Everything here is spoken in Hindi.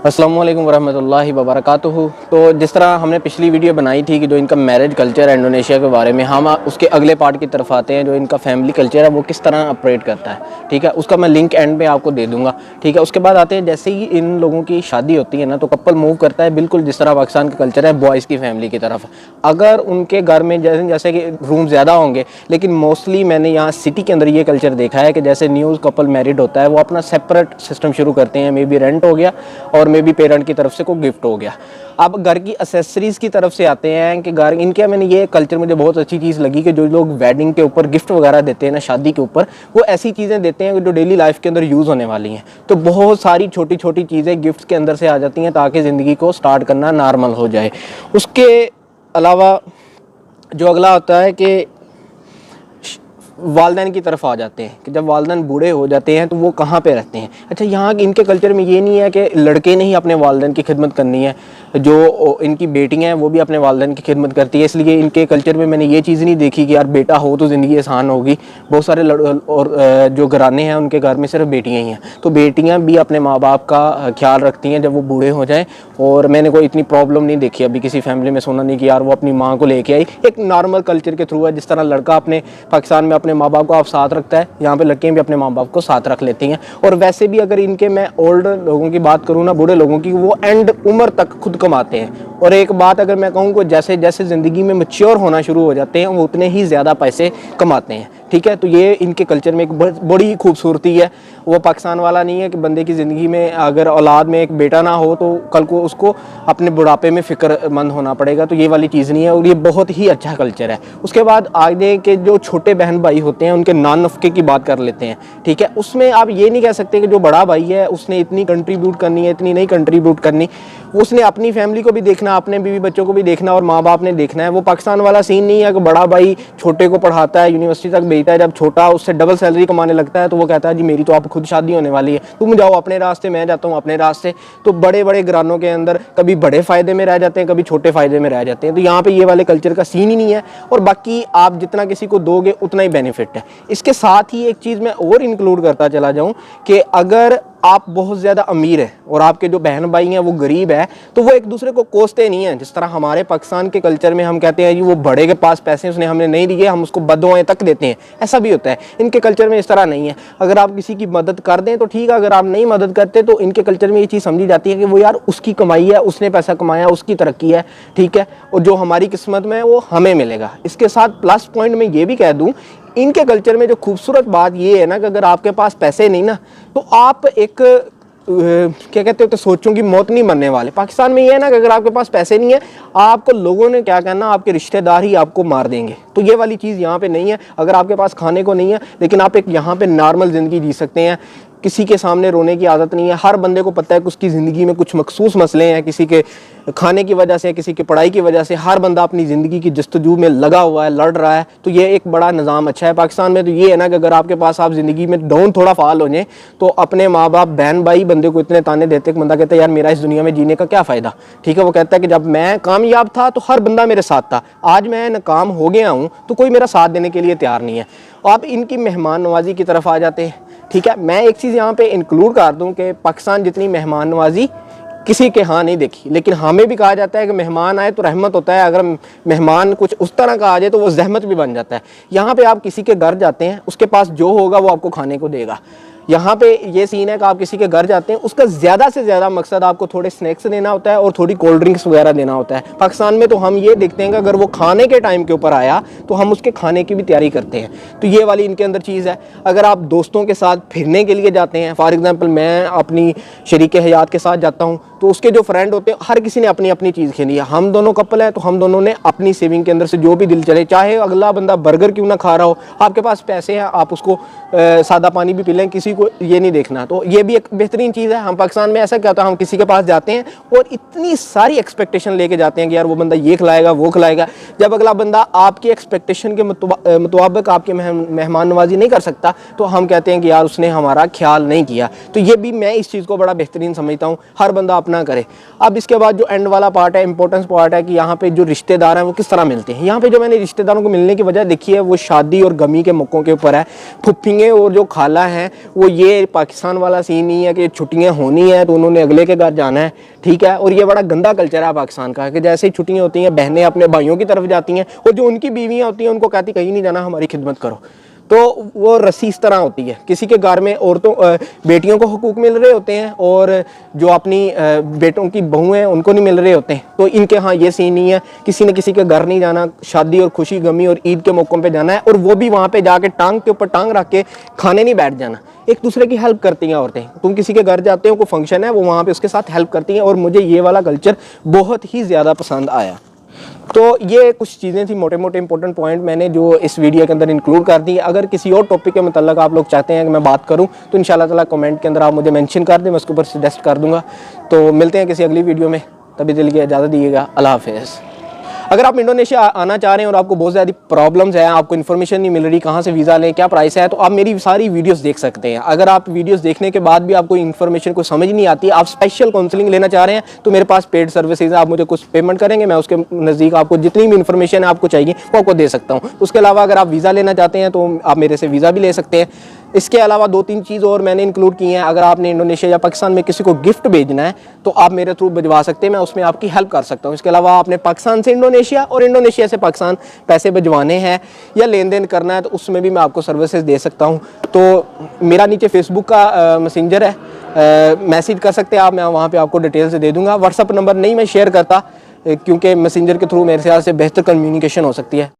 अस्सलामु अलैकुम वरहमतुल्लाहि वबरकातुहू। तो जिस तरह हमने पिछली वीडियो बनाई थी कि जो इनका मैरिज कल्चर है इंडोनेशिया के बारे में, हम उसके अगले पार्ट की तरफ आते हैं, जो इनका फैमिली कल्चर है वो किस तरह ऑपरेट करता है। ठीक है, उसका मैं लिंक एंड पे आपको दे दूंगा। ठीक है, उसके बाद आते हैं जैसे ही इन लोगों की शादी होती है ना, तो कपल मूव करता है बिल्कुल जिस तरह पाकिस्तान का कल्चर है बॉयज़ की फैमिली की तरफ। अगर उनके घर में जैसे कि रूम ज़्यादा होंगे, लेकिन मोस्टली मैंने यहाँ सिटी के अंदर ये कल्चर देखा है कि जैसे न्यू कपल मैरिड होता है वो अपना सेपरेट सिस्टम शुरू करते हैं। मे बी रेंट हो गया और मे बी पेरेंट की तरफ से कोई गिफ्ट हो गया। अब घर की एसेसरीज की तरफ से आते हैं कि घर इनके, मैंने ये कल्चर मुझे बहुत अच्छी चीज़ लगी कि जो लोग वेडिंग के ऊपर गिफ्ट वगैरह देते हैं ना, शादी के ऊपर, वो ऐसी चीज़ें देते हैं जो डेली लाइफ के अंदर यूज़ होने वाली हैं। तो बहुत सारी छोटी छोटी चीज़ें गिफ्ट के अंदर से आ जाती हैं ताकि ज़िंदगी को स्टार्ट करना नॉर्मल हो जाए। उसके अलावा जो अगला होता है कि वालदैन की तरफ आ जाते हैं कि जब वालदैन बूढ़े हो जाते हैं तो वो कहाँ पे रहते हैं। अच्छा, यहाँ इनके कल्चर में ये नहीं है कि लड़के ने ही अपने वालदैन की खिदमत करनी है, जो इनकी बेटियाँ हैं वो भी अपने वालदैन की खिदमत करती है। इसलिए इनके कल्चर में मैंने ये चीज़ नहीं देखी कि यार बेटा हो तो ज़िंदगी आसान होगी। बहुत सारे और जो घराने हैं उनके घर में सिर्फ बेटियाँ ही हैं, तो बेटियाँ भी अपने माँ बाप का ख्याल रखती हैं जब वो बूढ़े हो जाएँ। और मैंने कोई इतनी प्रॉब्लम नहीं देखी अभी किसी फैमिली में, सुना नहीं कि यार वो अपनी माँ को लेके आई। एक नॉर्मल कल्चर के थ्रू है, जिस तरह लड़का अपने पाकिस्तान में अपने माँ बाप को आप साथ रखता है, यहाँ पे लड़कियाँ भी अपने माँ बाप को साथ रख लेती हैं। और वैसे भी अगर इनके मैं ओल्ड लोगों की बात करूँ ना, बूढ़े लोगों की, वो एंड उम्र तक खुद कमाते हैं। और एक बात अगर मैं कहूँ कि जैसे जैसे ज़िंदगी में मैच्योर होना शुरू हो जाते हैं वो उतने ही ज़्यादा पैसे कमाते हैं। ठीक है, तो ये इनके कल्चर में एक बड़ी खूबसूरती है। वो पाकिस्तान वाला नहीं है कि बंदे की ज़िंदगी में अगर औलाद में एक बेटा ना हो तो कल को उसको अपने बुढ़ापे में फ़िक्रमंद होना पड़ेगा, तो ये वाली चीज़ नहीं है। और ये बहुत ही अच्छा कल्चर है। उसके बाद आगे के जो छोटे बहन भाई होते हैं उनके नान नफ़के की बात कर लेते हैं। ठीक है, उसमें आप ये नहीं कह सकते कि जो बड़ा भाई है उसने इतनी कंट्रीब्यूट करनी है, इतनी नहीं कंट्रीब्यूट करनी। उसने अपनी फैमिली को भी देखना, अपने बीवी बच्चों को भी देखना और माँ बाप ने देखना है। वो पाकिस्तान वाला सीन नहीं है कि बड़ा भाई छोटे को पढ़ाता है, यूनिवर्सिटी तक भेजता है, जब छोटा उससे डबल सैलरी कमाने लगता है तो वो कहता है जी मेरी तो आप खुद शादी होने वाली है, तुम जाओ अपने रास्ते, मैं जाता हूँ अपने रास्ते। तो बड़े बड़े घरानों के अंदर कभी बड़े फ़ायदे में रह जाते हैं, कभी छोटे फ़ायदे में रह जाते हैं। तो यहाँ पे ये वाले कल्चर का सीन ही नहीं है। और बाकी आप जितना किसी को दोगे उतना ही बेनिफिट है। इसके साथ ही एक चीज़ मैं और इंक्लूड करता चला जाऊँ कि अगर आप बहुत ज़्यादा अमीर है और आपके जो बहन भाई हैं वो गरीब है, तो वो एक दूसरे को कोसते नहीं हैं। जिस तरह हमारे पाकिस्तान के कल्चर में हम कहते हैं जी वो बड़े के पास पैसे उसने हमें नहीं दिए, हम उसको बददुआएं तक देते हैं, ऐसा भी होता है। इनके कल्चर में इस तरह नहीं है। अगर आप किसी की मदद कर दें तो ठीक है, अगर आप नहीं मदद करते तो इनके कल्चर में ये चीज़ समझी जाती है कि वो यार उसकी कमाई है, उसने पैसा कमाया, उसकी तरक्की है। ठीक है, और जो हमारी किस्मत में है वो हमें मिलेगा। इसके साथ प्लस पॉइंट मैं ये भी कह दूँ, इनके कल्चर में जो खूबसूरत बात ये है ना कि अगर आपके पास पैसे नहीं ना तो आप एक क्या कहते हो तो सोचूं कि मौत नहीं मरने वाले। पाकिस्तान में ये है ना कि अगर आपके पास पैसे नहीं है आपको लोगों ने क्या कहना, आपके रिश्तेदार ही आपको मार देंगे। तो ये वाली चीज़ यहाँ पे नहीं है। अगर आपके पास खाने को नहीं है लेकिन आप एक यहाँ पे नॉर्मल ज़िंदगी जी सकते हैं, किसी के सामने रोने की आदत नहीं है। हर बंदे को पता है कि उसकी ज़िंदगी में कुछ मखसूस मसले हैं, किसी के खाने की वजह से, किसी की पढ़ाई की वजह से। हर बंदा अपनी ज़िंदगी की जस्तजू में लगा हुआ है, लड़ रहा है। तो ये एक बड़ा निज़ाम अच्छा है पाकिस्तान में। तो ये है ना कि अगर आपके पास आप ज़िंदगी में डाउन थोड़ा फ़ाल हो जाए तो अपने माँ बाप बहन भाई बंदे को इतने ताने देते कि बंदा कहता है यार मेरा इस दुनिया में जीने का क्या फ़ायदा। ठीक है, वो कहता है कि जब मैं कामयाब था तो हर बंदा मेरे साथ था, आज मैं नाकाम हो गया हूँ तो कोई मेरा साथ देने के लिए तैयार नहीं है। आप इनकी मेहमान नवाजी की तरफ आ जाते हैं। ठीक है, मैं एक चीज़ यहाँ पे इंक्लूड कर दूँ कि पाकिस्तान जितनी मेहमान नवाजी किसी के यहाँ नहीं देखी, लेकिन हमें भी कहा जाता है कि मेहमान आए तो रहमत होता है, अगर मेहमान कुछ उस तरह का आ जाए तो वो जहमत भी बन जाता है। यहाँ पे आप किसी के घर जाते हैं, उसके पास जो होगा वो आपको खाने को देगा। यहाँ पे ये सीन है कि आप किसी के घर जाते हैं, उसका ज़्यादा से ज़्यादा मकसद आपको थोड़े स्नैक्स देना होता है और थोड़ी कोल्ड ड्रिंक्स वगैरह देना होता है। पाकिस्तान में तो हम ये देखते हैं कि अगर वो खाने के टाइम के ऊपर आया तो हम उसके खाने की भी तैयारी करते हैं। तो ये वाली इनके अंदर चीज़ है। अगर आप दोस्तों के साथ फिरने के लिए जाते हैं, फॉर एग्ज़ाम्पल मैं अपनी शरीक हयात के साथ जाता हूँ तो उसके जो फ्रेंड होते हैं हर किसी ने अपनी अपनी चीज़ खेली है। हम दोनों कपल हैं तो हम दोनों ने अपनी सेविंग के अंदर से जो भी दिल चले, चाहे अगला बंदा बर्गर क्यों ना खा रहा हो, आपके पास पैसे हैं आप उसको सादा पानी भी पी लें, किसी को ये नहीं देखना। तो ये भी एक बेहतरीन चीज़ है। हम पाकिस्तान में ऐसा क्या होता है, हम किसी के पास जाते हैं और इतनी सारी एक्सपेक्टेशन लेके जाते हैं कि यार वो बंदा ये खिलाएगा वो खिलाएगा। जब अगला बंदा आपकी एक्सपेक्टेशन के मुताबिक आपकी मेहमान नवाजी नहीं कर सकता तो हम कहते हैं कि यार उसने हमारा ख्याल नहीं किया। तो ये भी मैं इस चीज़ को बड़ा बेहतरीन समझता हूँ। हर बंदा अपना ना करे। अब इसके बाद जो एंड वाला पार्ट है, इंपॉर्टेंस पार्ट है कि यहाँ पे जो रिश्तेदार हैं वो किस तरह मिलते हैं। यहाँ पे जो मैंने रिश्तेदारों को मिलने की वजह देखी है वो शादी और गमी के मौक़ों के ऊपर है। फुफ्फियाँ और जो खाला हैं वो ये पाकिस्तान वाला सीन नहीं है कि छुट्टियाँ होनी है तो उन्होंने अगले के घर जाना है, ठीक है। और ये बड़ा गंदा कल्चर है पाकिस्तान का कि जैसे ही छुट्टियाँ होती हैं बहनें अपने भाइयों की तरफ जाती हैं और जो उनकी बीवियाँ होती हैं उनको कहती कहीं नहीं जाना, हमारी खिदमत करो। तो वो रस्सी इस तरह होती है। किसी के घर में औरतों बेटियों को हुकूक मिल रहे होते हैं और जो अपनी बेटों की बहू हैं उनको नहीं मिल रहे होते हैं। तो इनके यहाँ ये सीन नहीं है, किसी न किसी के घर नहीं जाना, शादी और खुशी गमी और ईद के मौक़ों पे जाना है और वो भी वहाँ पे जाके टांग के ऊपर टांग रख के खाने नहीं बैठ जाना। एक दूसरे की हेल्प करती हैं औरतें। तुम किसी के घर जाते हो, कोई फंक्शन है, वो वहाँ पे उसके साथ हेल्प करती हैं और मुझे ये वाला कल्चर बहुत ही ज़्यादा पसंद आया। तो ये कुछ चीज़ें थी, मोटे मोटे इंपॉर्टेंट पॉइंट मैंने जो इस वीडियो के अंदर इंक्लूड कर दी। अगर किसी और टॉपिक के मतलब आप लोग चाहते हैं कि मैं बात करूं तो इंशाल्लाह ताला कमेंट के अंदर आप मुझे मेंशन कर दें, मैं उसके ऊपर सजेस्ट कर दूंगा। तो मिलते हैं किसी अगली वीडियो में, तभी दिल की इजाज़त दीजिएगा। अल्लाह हाफ़िज़। अगर आप इंडोनेशिया आना चाह रहे हैं और आपको बहुत ज़्यादा प्रॉब्लम्स हैं, आपको इन्फॉर्मेशन नहीं मिल रही कहाँ से वीज़ा लें, क्या प्राइस है, तो आप मेरी सारी वीडियोस देख सकते हैं। अगर आप वीडियोस देखने के बाद भी आपको इन्फॉर्मेशन को समझ नहीं आती, आप स्पेशल काउंसलिंग लेना चाह रहे हैं तो मेरे पास पेड सर्विसेज है। आप मुझे कुछ पेमेंट करेंगे, मैं उसके नज़दीक आपको जितनी भी इन्फॉर्मेशन आपको चाहिए वो आपको दे सकता हूँ। उसके अलावा अगर आप वीज़ा लेना चाहते हैं तो आप मेरे से वीज़ा भी ले सकते हैं। इसके अलावा 2-3 चीज़ और मैंने इंक्लूड की हैं। अगर आपने इंडोनेशिया या पाकिस्तान में किसी को गिफ्ट भेजना है तो आप मेरे थ्रू भिजवा सकते हैं, मैं उसमें आपकी हेल्प कर सकता हूँ। इसके अलावा आपने पाकिस्तान से इंडोनेशिया और इंडोनेशिया से पाकिस्तान पैसे भिजवाने हैं या लेन देन करना है तो उसमें भी मैं आपको सर्विसेज दे सकता हूँ। तो मेरा नीचे फेसबुक का मैसेंजर है, मैसेज कर सकते हैं आप, मैं वहाँ पर आपको डिटेल्स दे दूँगा। व्हाट्सअप नंबर नहीं मैं शेयर करता क्योंकि मैसेंजर के थ्रू मेरे ख्याल से बेहतर कम्युनिकेशन हो सकती है।